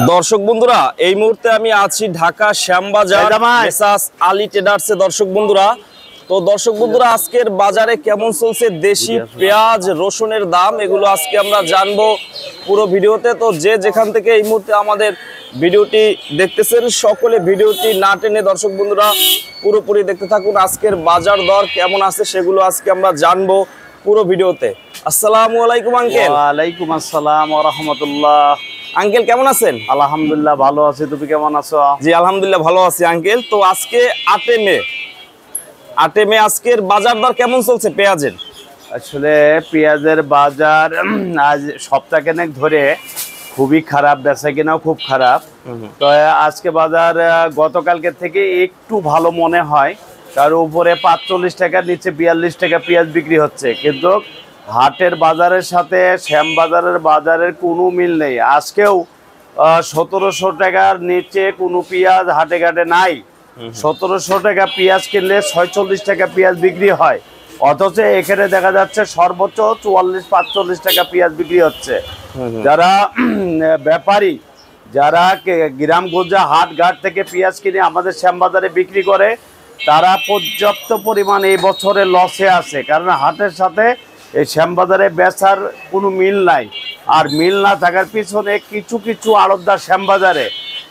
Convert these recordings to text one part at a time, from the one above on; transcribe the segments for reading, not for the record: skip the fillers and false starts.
দর্শক বন্ধুরা, এই মুহূর্তে আমি আছি ঢাকা শ্যামবাজার মেসার্স আলী ট্রেডার্সে। দর্শক বন্ধুরা, তো দর্শক বন্ধুরা, আজকের বাজারে কেমন চলছে দেশি পেঁয়াজ রসুনের দাম, এগুলো আজকে আমরা জানবো পুরো ভিডিওতে। তো যে যেখান থেকে এই মুহূর্তে আমাদের ভিডিওটি দেখতেছেন, সকলে ভিডিওটি না টেনে দর্শক বন্ধুরা পুরোপুরি দেখতে থাকুন। আজকের বাজার দর কেমন আছে সেগুলো আজকে আমরা জানবো পুরো ভিডিওতে। আসসালামু আলাইকুম আঙ্কেল। ওয়ালাইকুম আসসালাম ওয়া রাহমাতুল্লাহ। আঙ্কেল কেমন আছেন? আলহামদুলিল্লাহ ভালো আছি, তুমি কেমন আছো? জি আলহামদুলিল্লাহ ভালো আছি আঙ্কেল। তো আজকে 8 মে আজকের বাজার দর কেমন চলছে পেঁয়াজের? আসলে পেঁয়াজের বাজার আজ সপ্তাহখানেক ধরে খুবই খারাপ, বেচা কেনাও খুব খারাপ। তো আজকে বাজার গতকালকে থেকে একটু ভালো মনে হয়, তার উপরে 45 টাকার নিচে 42 টাকা পেঁয়াজ বিক্রি হচ্ছে, কিন্তু হাটের বাজারের সাথে শ্যামবাজারের বাজারের কোনো মিল নেই। আজকেও 1700 টাকার নিচে কোনো পেঁয়াজ হাটে ঘাটে নাই। 1700 টাকা পেঁয়াজ কিনলে 46 টাকা পেঁয়াজ বিক্রি হয়, অথচ এখানে দেখা যাচ্ছে সর্বোচ্চ 44-45 টাকা পেঁয়াজ বিক্রি হচ্ছে। যারা ব্যাপারী, যারা গ্রামগঞ্জা হাট ঘাট থেকে পেঁয়াজ কিনে আমাদের শ্যামবাজারে বিক্রি করে, তারা পর্যাপ্ত পরিমাণ এই বছরে লসে আছে, কারণ হাটের সাথে এই শ্যামবাজারে বেচার কোনো মিল নাই। আর মিল না থাকার পিছনে কিছু কিছু আড়তদার শ্যামবাজারে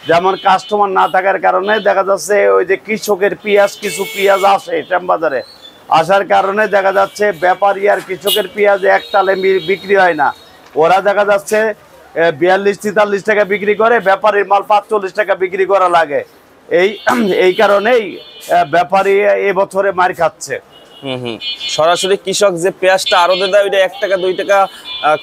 যেমন কাস্টমার না থাকার কারণে দেখা যাচ্ছে ওই যে কৃষকের পেঁয়াজ, কিছু পেঁয়াজ আসে শ্যামবাজারে, আসার কারণে দেখা যাচ্ছে ব্যাপারী আর কৃষকের পেঁয়াজ এক তালে বিক্রি হয় না। ওরা দেখা যাচ্ছে 42-43 টাকা বিক্রি করে, ব্যাপারীর মাল 45 টাকা বিক্রি করা লাগে। এই কারণেই ব্যাপারী এবছরে মার খাচ্ছে। সরাসরি কৃষক যে পেঁয়াজটা আড়তে দেয় ওইটা 1 টাকা 2 টাকা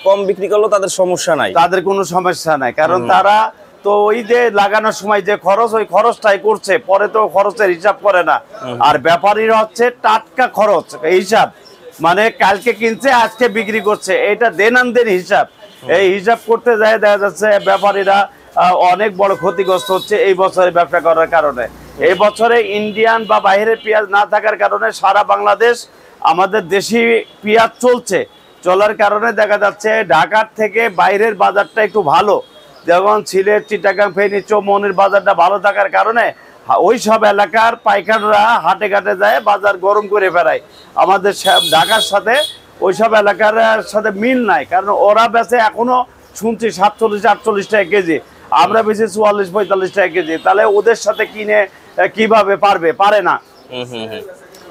কম বিক্রি করলেও তাদের সমস্যা নাই, তাদের কোনো সমস্যা নাই, কারণ তারা তো ওই যে লাগানোর সময় যে খরচ, ওই খরচটাই করছে, পরে তো খরচের হিসাব করে না। আর ব্যাপারীরা হচ্ছে টাটকা খরচ হিসাব, মানে কালকে কিনছে আজকে বিক্রি করছে, এটা দেন আন দেন হিসাব। এই হিসাব করতে যায় দেখা যাচ্ছে ব্যাপারীরা অনেক বড় ক্ষতিগ্রস্ত হচ্ছে এই বছরে ব্যবসা করার কারণে। এই বছরে ইন্ডিয়ান বা বাইরের পেঁয়াজ না থাকার কারণে সারা বাংলাদেশ আমাদের দেশি পেঁয়াজ চলার কারণে দেখা যাচ্ছে ঢাকার থেকে বাইরের বাজারটা একটু ভালো, যেমন সিলেট, চিটাগাং, ফেনী, চৌমনির বাজারটা ভালো থাকার কারণে ওই সব এলাকার পাইকাররা হাটে ঘাটে যায় বাজার গরম করে ফেরায়। আমাদের ঢাকার সাথে ওইসব এলাকার সাথে মিল নাই, কারণ ওরা বেচে এখনো শুনছি 47-48 টাকা কেজি, আমরা বেশি 44-45 টাকা কেজি। তাহলে ওদের সাথে কিনে কিভাবে পারে না।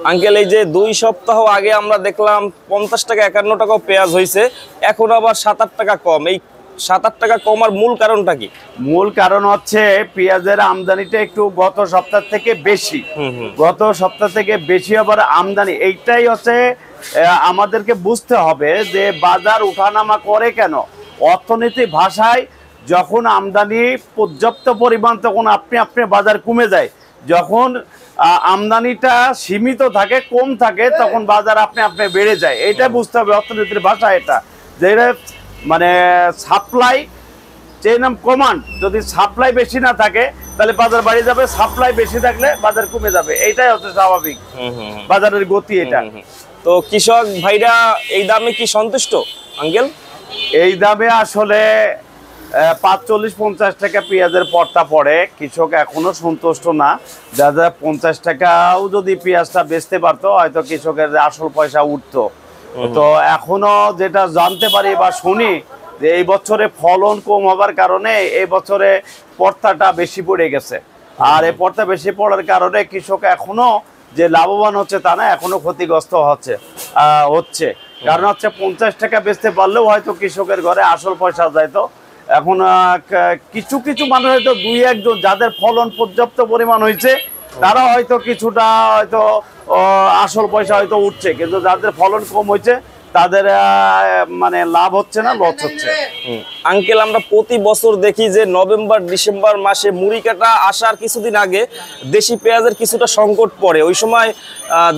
আঙ্কেল, এই যে 2 সপ্তাহ আগে আমরা দেখলাম 50 টাকা 51 টাকাও পেঁয়াজ হয়েছে, এখন আবার 7-8 টাকা কম। এই 7-8 টাকা কমার মূল কারণটা কি? মূল কারণ হচ্ছে পেঁয়াজের আমদানিটা একটু গত সপ্তাহ থেকে বেশি, আবার আমদানি। এইটাই হচ্ছে আমাদেরকে বুঝতে হবে যে বাজার উঠানামা করে কেন। অর্থনীতি ভাষায় যখন আমদানি পর্যাপ্ত পরিমাণ, তখন আপনি বাজার কমে যায়। যখন আমদানিটা সীমিত থাকে, কম থাকে, তখন বাজার আপনি বেড়ে যায়। এটা বুঝতে হবে অর্থনীতির ভাষা, এটা যে মানে সাপ্লাই চেইন অফ কমান্ড। যদি সাপ্লাই বেশি না থাকে তাহলে বাজার বাড়ে যাবে, সাপ্লাই বেশি থাকলে বাজার কমে যাবে। এইটাই হচ্ছে স্বাভাবিক বাজারের গতি এটা। তো কৃষক ভাইরা এই দামে কি সন্তুষ্ট আঙ্কেল? এই দামে আসলে 45-50 টাকা পেঁয়াজের পড়তা পড়ে, কৃষক এখনো সন্তুষ্ট না। 50 টাকাও যদি পেঁয়াজটা বেচতে পারতো, হয়তো কৃষকের আসল পয়সা উঠতো। তো এখনো যেটা জানতে পারি বা শুনি যে এই বছরে ফলন কম হবার কারণে এই বছরে পড়তাটা বেশি পড়ে গেছে। আর এই পড়তা বেশি পড়ার কারণে কৃষক এখনো যে লাভবান হচ্ছে তা না, এখনো ক্ষতিগ্রস্ত হচ্ছে। কারণ হচ্ছে 50 টাকা বেচতে পারলেও হয়তো কৃষকের ঘরে আসল পয়সা যাইতো। এখন কিছু কিছু মানুষ হয়তো 2-1 যাদের ফলন পর্যাপ্ত পরিমাণ হয়েছে, তারা হয়তো কিছুটা হয়তো আসল পয়সা হয়তো উঠছে, কিন্তু যাদের ফলন কম হয়েছে তাদের মানে লাভ হচ্ছে না, লস হচ্ছে। আঙ্কেল, আমরা প্রতি বছর দেখি যে নভেম্বর-ডিসেম্বর মাসে মুড়ি কাটা আসার কিছুদিন আগে দেশি পেঁয়াজের কিছুটা সংকট পড়ে, ওই সময়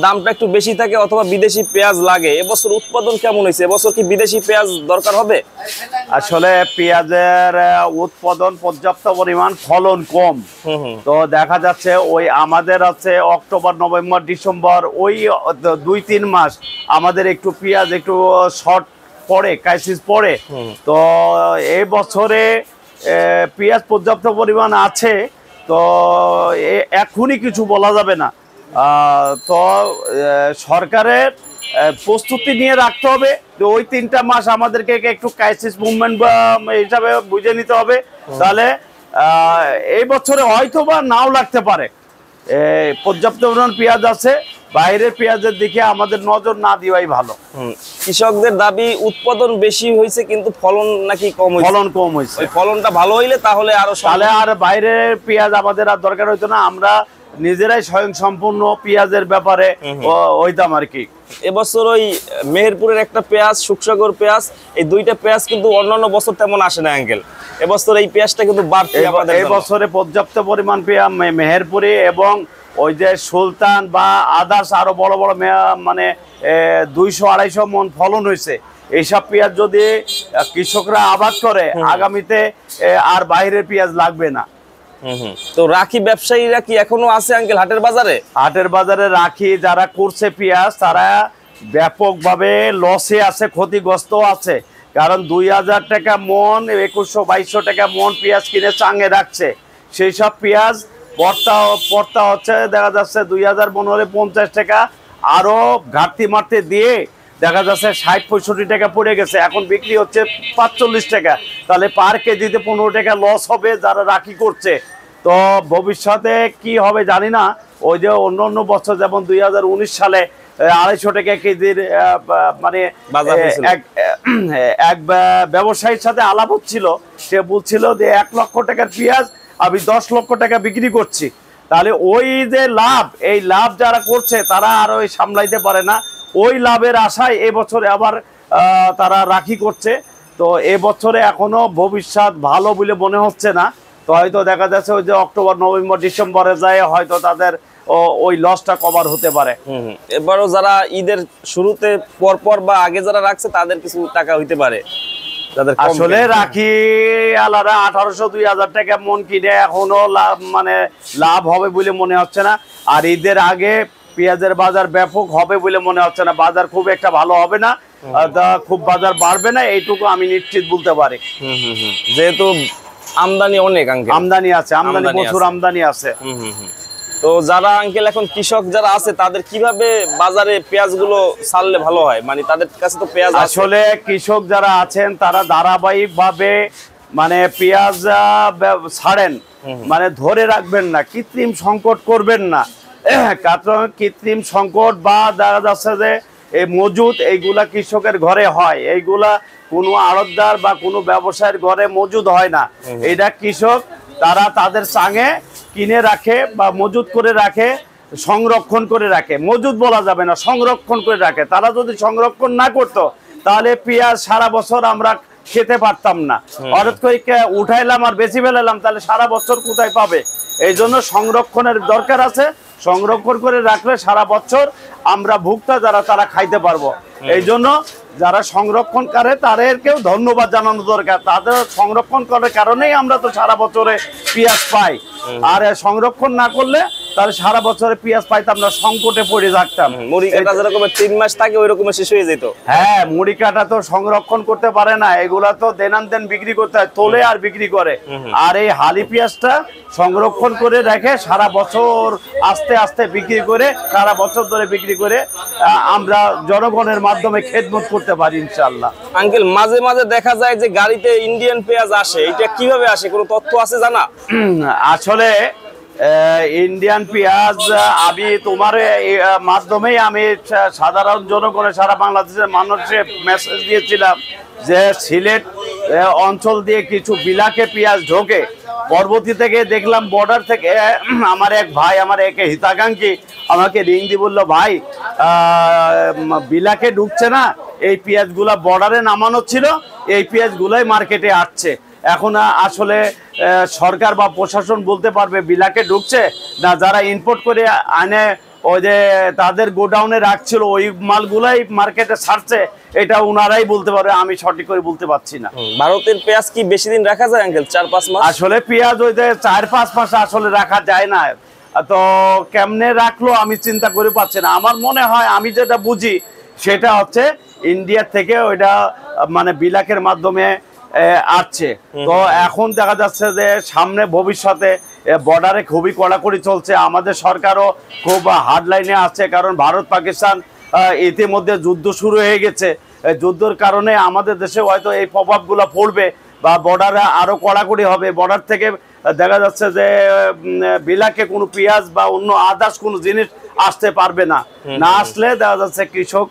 দামটা একটু বেশি থাকে অথবা বিদেশি পেঁয়াজ লাগে। এবছর উৎপাদন কেমন হয়েছে? এবছর কি বিদেশি পেঁয়াজ দরকার হবে? আসলে পেঁয়াজের উৎপাদন পর্যাপ্ত পরিমাণ, ফলন কম। তো দেখা যাচ্ছে ওই আমাদের আছে অক্টোবর, নভেম্বর, ডিসেম্বর, ওই 2-3 মাস আমাদের একটু পেঁয়াজ একটু শর্ট পড়ে, ক্রাইসিস পড়ে। তো এই বছরে পেঁয়াজ পর্যাপ্ত পরিমাণ আছে, তো এখনই কিছু বলা যাবে না। তো সরকারের প্রস্তুতি নিয়ে রাখতে হবে যে ওই 3টা মাস আমাদেরকে একটু ক্রাইসিস মুভমেন্ট হিসাবে বুঝে নিতে হবে। তাহলে এই বছরে হয়তো বা নাও লাগতে পারে। পর্যাপ্ত পরিমাণ পেঁয়াজ আছে, বাইরের পেঁয়াজের দিকে আমাদের নজর না দেওয়াই ভালো। কৃষকদের দাবি উৎপাদন বেশি হয়েছে কিন্তু ফলন নাকি কম হয়েছে। ফলন কম হয়েছে। ওই ফলনটা ভালো হইলে তাহলে আর বাইরের পেঁয়াজ আমাদের আর দরকার হইতো না, আমরা নিজেরাই স্বয়ং সম্পূর্ণ পেঁয়াজের ব্যাপারে হইতাম আর কি। এবছর ওই মেহেরপুরের একটা পেঁয়াজ, সুখসাগর পেঁয়াজ, এই 2টা পেঁয়াজ কিন্তু অন্যান্য বছর তেমন আসে না আঙ্কেল। এবছর এই পেঁয়াজটা কিন্তু বাড়তি আমাদের। এই বছরে পর্যাপ্ত পরিমাণ পেঁয়াজ মেহেরপুরে এবং ওই যে সুলতান বা আদার্স আরো বড় বড় মানে 200-250 মন ফলন হয়েছে। এইসব পেঁয়াজ যদি কৃষকরা আবাদ করে আগামীতে আর বাইরের পেঁয়াজ লাগবে না। তো রাখি ব্যবসায়ীরা কি এখনো আছে আঙ্কেল হাটের বাজারে? হাটের বাজারে রাখি যারা করছে পেঁয়াজ তারা ব্যাপকভাবে লসে আছে, ক্ষতিগ্রস্ত আছে। কারণ 2000 টাকা মন, 2100-2200 টাকা মন পেঁয়াজ কিনে চাঙে রাখছে। সেই সব পেঁয়াজ পড়তা হচ্ছে দেখা যাচ্ছে 2000 মন হলে 50 টাকা, আরো ঘাটতি মারতে দিয়ে দেখা যাচ্ছে 60-65 টাকা পড়ে গেছে। এখন বিক্রি হচ্ছে 45 টাকা। তাহলে পার কেজিতে 15 টাকা লস হবে যারা রাখি করছে। তো ভবিষ্যতে কি হবে জানি না। ওই যে অন্য বছর যেমন 2019 সালে 250 টাকা কেজির মানে এক ব্যবসায়ীর সাথে আলাপ হচ্ছিল, সে বলছিল যে 1 লক্ষ টাকার পেঁয়াজ আমি 10 লক্ষ টাকা বিক্রি করছি। তাহলে ওই যে লাভ, এই লাভ যারা করছে তারা আর ওই সামলাইতে পারে না। ওই লাভের আশায় এবছরে আবার তারা রাখি করছে। তো এবছরে এখনো ভবিষ্যৎ ভালো বলে মনে হচ্ছে না। তো হয়তো দেখা যাচ্ছে ওই যে অক্টোবর, নভেম্বর, ডিসেম্বরে যায় হয়তো তাদের ওই লসটা কভার হতে পারে। এবারও যারা ঈদের শুরুতে পরপর বা আগে যারা রাখছে তাদের কিছু টাকা হইতে পারে। আসলে রাখি আলাদা 1800-2000 টাকা মন কিনে এখনো মানে লাভ হবে বলে মনে হচ্ছে না। আর ঈদের আগে পেঁয়াজের বাজার ব্যাপক হবে বলে মনে হচ্ছে না। বাজার খুব একটা ভালো হবে না, খুব বাজার বাড়বে না, এইটুকু আমি নিশ্চিত বলতে পারি। যেহেতু আমদানি অনেক আঙ্কেল, আমদানি আছে, আমদানি প্রচুর আমদানি আছে। তো যারা আঙ্কেল এখন কৃষক যারা আছে তাদের কিভাবে বাজারে পেঁয়াজ গুলো ছাড়লে ভালো হয়? মানে তাদের কাছে তো পেঁয়াজ আসলে কৃষক যারা আছেন তারা ধারাবাহিক ভাবে মানে পেঁয়াজ ছাড়েন, মানে ধরে রাখবেন না, কৃত্রিম সংকট করবেন না। কারণ কৃত্রিম সংকট বা দেখা যাচ্ছে যে এই মজুদ এইগুলা কৃষকের ঘরে হয়, এইগুলা কোনো আড়তদার বা কোনো ব্যবসায়ীর ঘরে মজুদ হয় না। এটা কৃষক তারা তাদের চাঙে কিনে রাখে বা মজুদ করে রাখে, সংরক্ষণ করে রাখে। মজুদ বলা যাবে না, সংরক্ষণ করে রাখে। তারা যদি সংরক্ষণ না করতো তাহলে পেঁয়াজ সারা বছর আমরা খেতে পারতাম না। হঠাৎ করে উঠাইলাম আর বেশি ফেলালাম, তাহলে সারা বছর কোথায় পাবে? এই জন্য সংরক্ষণের দরকার আছে। সংরক্ষণ করে রাখলে সারা বছর আমরা ভুক্তা যারা তারা খাইতে পারবো। এই জন্য যারা সংরক্ষণ করে তাদেরকেও ধন্যবাদ জানানো দরকার। তাদের সংরক্ষণ করার কারণেই আমরা তো সারা বছরে পেঁয়াজ পাই। আর সংরক্ষণ না করলে তাহলে সারা বছরে পেঁয়াজ পাইতাম না, সংকটে পড়ে থাকতাম। মুড়ি কাটা যেরকম 3 মাস থাকে ওই রকম শেষ হয়ে যেত। হ্যাঁ, মুড়ি কাটা তো সংরক্ষণ করতে পারে না, এগুলা তো দেন বিক্রি করতে হয়, তোলে আর বিক্রি করে। আর এই হালি পেঁয়াজটা সংরক্ষণ করে রেখে সারা বছর আস্তে আস্তে বিক্রি করে, সারা বছর ধরে বিক্রি করে আমরা জনগণের মাধ্যমে খেদমত করতে পারি ইনশাআল্লাহ। আঙ্কেল মাঝে মাঝে দেখা যায় যে গাড়িতে ইন্ডিয়ান পেঁয়াজ আসে, এটা কিভাবে আসে, কোনো তথ্য আছে জানা? আসলে ইন্ডিয়ান পেঁয়াজ আমি তোমার মাধ্যমেই আমি সাধারণ জনগণের, সারা বাংলাদেশের মানুষের মেসেজ দিয়েছিলাম যে সিলেট অঞ্চল দিয়ে কিছু বিলাকে পেঁয়াজ ঢোকে। পরবর্তী থেকে দেখলাম বর্ডার থেকে আমার এক ভাই, আমার এক হিতাকাঙ্ক্ষী আমাকে রিং দিয়ে বললো, ভাই বিলাকে ঢুকছে না, এই পেঁয়াজগুলা বর্ডারে নামানো ছিল, এই পেঁয়াজগুলাই মার্কেটে আসছে। এখন আসলে সরকার বা প্রশাসন বলতে পারবে বিলাকে ঢুকছে না যারা ইম্পোর্ট করে আনে ওই যে তাদের গোডাউনে রাখছিল ওই মালগুলাই মার্কেটে ছাড়ছে, এটা ওনারাই বলতে পারবে, আমি সঠিক করে বলতে পারছি না। ভারতের পেঁয়াজ কি বেশি দিন রাখা যায় আঙ্কেল? 4-5 মাস? আসলে পেঁয়াজ ওই যে 4-5 মাস আসলে রাখা যায় না। তো কেমনে রাখলো আমি চিন্তা করে পাচ্ছি না। আমার মনে হয় আমি যেটা বুঝি সেটা হচ্ছে ইন্ডিয়া থেকে ওইটা মানে বিলাকের মাধ্যমে আসছে। তো এখন দেখা যাচ্ছে যে সামনে ভবিষ্যতে বর্ডারে খুবই কড়াকড়ি চলছে, আমাদের সরকারও খুব হার্ড লাইনে আছে, কারণ ভারত পাকিস্তান ইতিমধ্যে যুদ্ধ শুরু হয়ে গেছে। যুদ্ধের কারণে আমাদের দেশে হয়তো এই প্রভাবগুলো পড়বে বা বর্ডারে আরো কড়াকড়ি হবে। বর্ডার থেকে দেখা যাচ্ছে যে বিলাকে কোনো পেঁয়াজ বা অন্য আদার্স কোনো জিনিস আসতে পারবে না। না আসলে দেখা যাচ্ছে কৃষক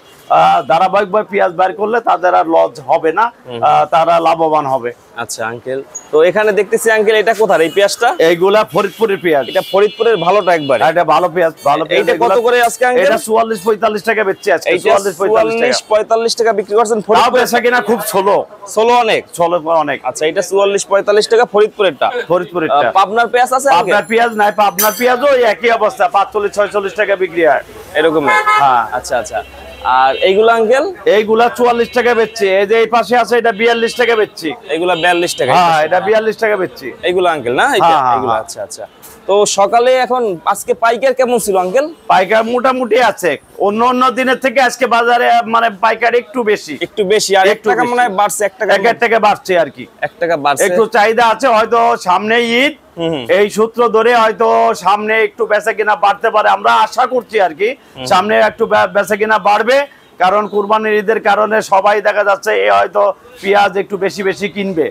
ধারাবাহিকভাবে পেঁয়াজ বের করলে তাদের আর লস হবে না, তারা লাভবান হবে। আচ্ছা আঙ্কেল, তো এখানে দেখতেছি আঙ্কেল এটা কোথার এই পেঁয়াজটা? এইগুলা ফরিদপুরের পেঁয়াজ। এটা ফরিদপুরের ভালোটা একবার। এটা ভালো পেঁয়াজ, ভালো পেঁয়াজ। এটা কত করে আজকে আঙ্কেল? এটা 44-45 টাকা বেচছি আজকে। 44-45 টাকা বিক্রি করছেন ফরিদপুরে। বেচা কিনা খুব ষোলো অনেক অনেক। আচ্ছা, এটা 44-45 টাকা ফরিদপুরেরটা। ফরিদপুরেরটা। পাবনার পেঁয়াজ আছে? পাবনার পেঁয়াজ নাই, পাবনার পেঁয়াজও একই অবস্থা, 45-46 টাকা বিক্রি হয় এরকম। হ্যাঁ। আচ্ছা আচ্ছা, আর এইগুলো আঙ্কেল? এইগুলা 44 টাকা বেচছি। এই যে এই পাশে আছে এটা 42 টাকা বেচছি। এগুলা 42 টাকা? হ্যাঁ, এটা 42 টাকা বেচছি। এইগুলো আঙ্কেল না? এইগুলো। আচ্ছা আচ্ছা, তো সকালে এখন আজকে পাইকার কেমন ছিল আঙ্কেল? পাইকার মোটামুটি আছে, অন্য অন্য দিনের থেকে আজকে বাজারে মানে পাইকার একটু বেশি। আর 1 টাকা মনে হয় বাড়ছে। 1 টাকা বাড়ছে আর কি। 1 টাকা বাড়ছে, একটু চাহিদা আছে, হয়তো সামনে ঈদ, এই সূত্র ধরে হয়তো সামনে একটু বেচা কিনা বাড়তে পারে, আমরা আশা করছি আর কি সামনে একটু বেচা কিনা বাড়বে, কারণ কুরবানির ঈদের কারণে সবাই দেখা যাচ্ছে হয়তো পেঁয়াজ একটু বেশি বেশি কিনবে।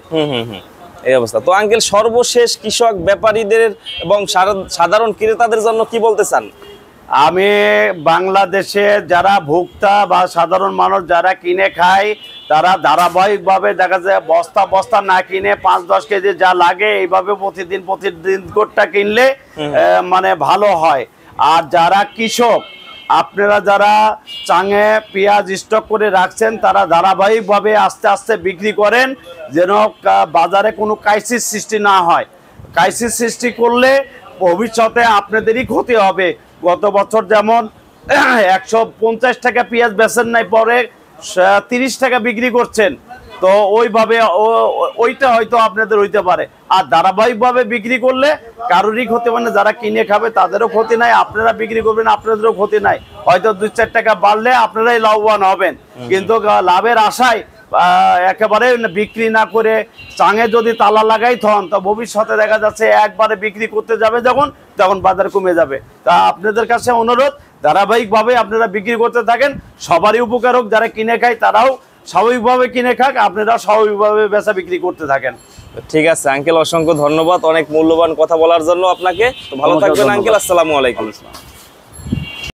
এই অবস্থা। তো আঙ্কেল, সর্বশেষ কৃষক ব্যাপারীদের এবং সাধারণ ক্রেতাদের জন্য কি বলতে চান? আমি বাংলাদেশে যারা ভোক্তা বা সাধারণ মানুষ যারা কিনে খায়, তারা ধারাবাহিকভাবে দেখা যায় বস্তা বস্তা না কিনে 5-10 কেজি যা লাগে এইভাবে প্রতিদিন গোটটা কিনলে মানে ভালো হয়। আর যারা কৃষক, আপনারা যারা চাঙে পেঁয়াজ স্টক করে রাখছেন, তারা ধারাবাহিকভাবে আস্তে আস্তে বিক্রি করেন, যেন বাজারে কোনো ক্রাইসিস সৃষ্টি না হয়। ক্রাইসিস সৃষ্টি করলে ভবিষ্যতে আপনাদেরই ক্ষতি হবে। গত বছর যেমন 150 টাকা পেঁয়াজ বেচেন নাই, পরে 30 টাকা বিক্রি করছেন, তো ওইভাবে ওইটা হয়তো আপনাদের হইতে পারে। আর ধারাবাহিকভাবে বিক্রি করলে কারোরই ক্ষতি মানে যারা কিনে খাবে তাদেরও ক্ষতি নাই, আপনারা বিক্রি করবেন আপনাদেরও ক্ষতি নাই। হয়তো 2-4 টাকা বাড়লে আপনারাই লাভবান হবেন, কিন্তু লাভের আশায় একেবারে বিক্রি না করে চাঙে যদি তালা লাগাই থন, তো ভবিষ্যতে দেখা যাচ্ছে একবারে বিক্রি করতে যাবে তখন বাজার কমে যাবে। তা আপনাদের কাছে অনুরোধ, ধারাবাহিকভাবে আপনারা বিক্রি করতে থাকেন, সবারই উপকার হোক। যারা কিনে খায় তারাও স্বাভাবিকভাবে কিনে খাক, আপনারা স্বাভাবিকভাবে বেচা বিক্রি করতে থাকেন। ঠিক আছে আঙ্কেল, অসংখ্য ধন্যবাদ অনেক মূল্যবান কথা বলার জন্য আপনাকে। ভালো থাকবেন আঙ্কেল, আসসালামু আলাইকুম।